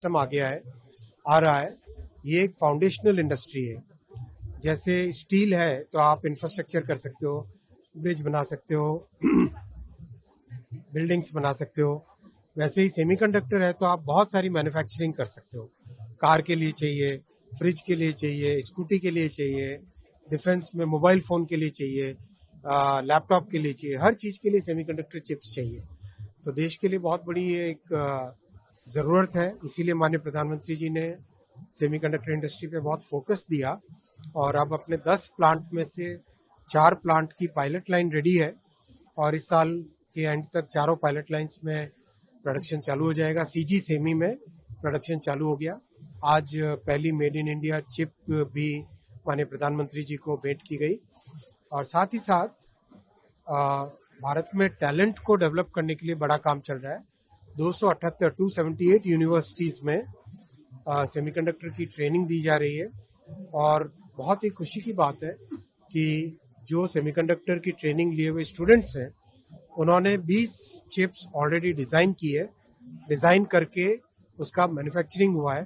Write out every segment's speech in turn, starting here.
System आ रहा है, ये एक फाउंडेशनल इंडस्ट्री है। जैसे स्टील है तो आप इंफ्रास्ट्रक्चर कर सकते हो, ब्रिज बना सकते हो, बिल्डिंग्स बना सकते हो। वैसे ही सेमीकंडक्टर है तो आप बहुत सारी मैन्युफैक्चरिंग कर सकते हो। कार के लिए चाहिए, फ्रिज के लिए चाहिए, स्कूटी के लिए चाहिए, डिफेंस में मोबाइल फोन के लिए चाहिए, लैपटॉप के लिए चाहिए, हर चीज के लिए सेमीकंडक्टर चिप्स चाहिए। तो देश के लिए बहुत बड़ी एक जरूरत है, इसीलिए माननीय प्रधानमंत्री जी ने सेमीकंडक्टर इंडस्ट्री पे बहुत फोकस दिया और अब अपने 10 प्लांट में से 4 प्लांट की पायलट लाइन रेडी है और इस साल के एंड तक चारों पायलट लाइंस में प्रोडक्शन चालू हो जाएगा। सीजी सेमी में प्रोडक्शन चालू हो गया। आज पहली मेड इन इंडिया चिप भी माननीय प्रधानमंत्री जी को भेंट की गई और साथ ही साथ भारत में टैलेंट को डेवलप करने के लिए बड़ा काम चल रहा है। 278 यूनिवर्सिटीज में सेमीकंडक्टर की ट्रेनिंग दी जा रही है और बहुत ही खुशी की बात है कि जो सेमीकंडक्टर की ट्रेनिंग लिए हुए स्टूडेंट्स हैं उन्होंने 20 चिप्स ऑलरेडी डिजाइन की है, डिजाइन करके उसका मैन्युफैक्चरिंग हुआ है।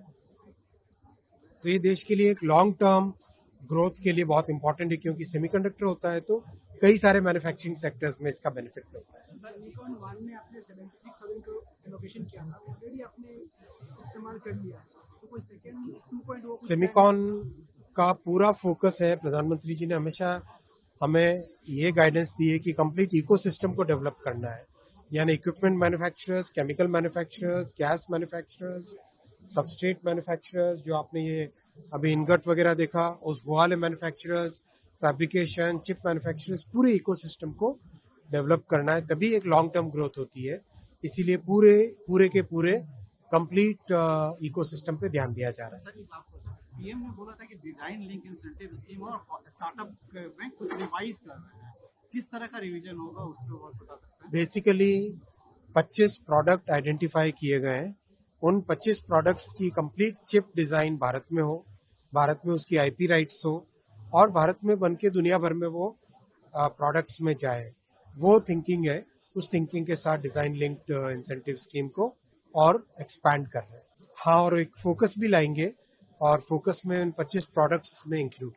तो ये देश के लिए एक लॉन्ग टर्म ग्रोथ के लिए बहुत इंपॉर्टेंट है, क्योंकि सेमीकंडक्टर होता है तो कई सारे मैन्युफैक्चरिंग सेक्टर्स में इसका बेनिफिट मिलता है। सर, निकॉन 1 में आपने 76,000 का इनोवेशन किया था, ऑलरेडी आपने इस्तेमाल कर लिया, तो कोई सेकंड 2.0 सेमिकॉन का पूरा फोकस है। प्रधानमंत्री जी ने हमेशा हमें ये गाइडेंस दी है कि कंप्लीट इकोसिस्टम को डेवलप करना है, यानी equipment manufacturers, chemical manufacturers, gas manufacturers, substrate manufacturers, जो आपने ये अभी इनगट वगैरह देखा, उस वो वाले मैन्युफैक्चरर्स, फैब्रिकेशन, चिप मैन्युफैक्चरर्स, पूरे इकोसिस्टम को डेवलप करना है, तभी एक लॉन्ग टर्म ग्रोथ होती है। इसीलिए पूरे के पूरे कंप्लीट इकोसिस्टम पे ध्यान दिया जा रहा है। पीएम ने बोला था कि डिजाइन लिंक इंसेंटिव स्कीम और स्टार्टअप में कुछ रिवाइज कर रहे हैं, किस तरह का रिवीजन होगा उसके ऊपर बता सकते हैं? बेसिकली 25 प्रोडक्ट आइडेंटिफाई किए गए हैं। उन 25 प्रोडक्ट्स की कंप्लीट चिप डिजाइन भारत में हो, भारत में उसकी आईपी राइट्स हो और भारत में बनके दुनिया भर में वो प्रोडक्ट्स में जाए, वो थिंकिंग है। उस थिंकिंग के साथ डिजाइन लिंक्ड इंसेंटिव स्कीम को और एक्सपैंड कर रहे हैं। हाँ, और एक फोकस भी लाएंगे और फोकस में उन 25 प्रोडक्ट्स में इंक्लूड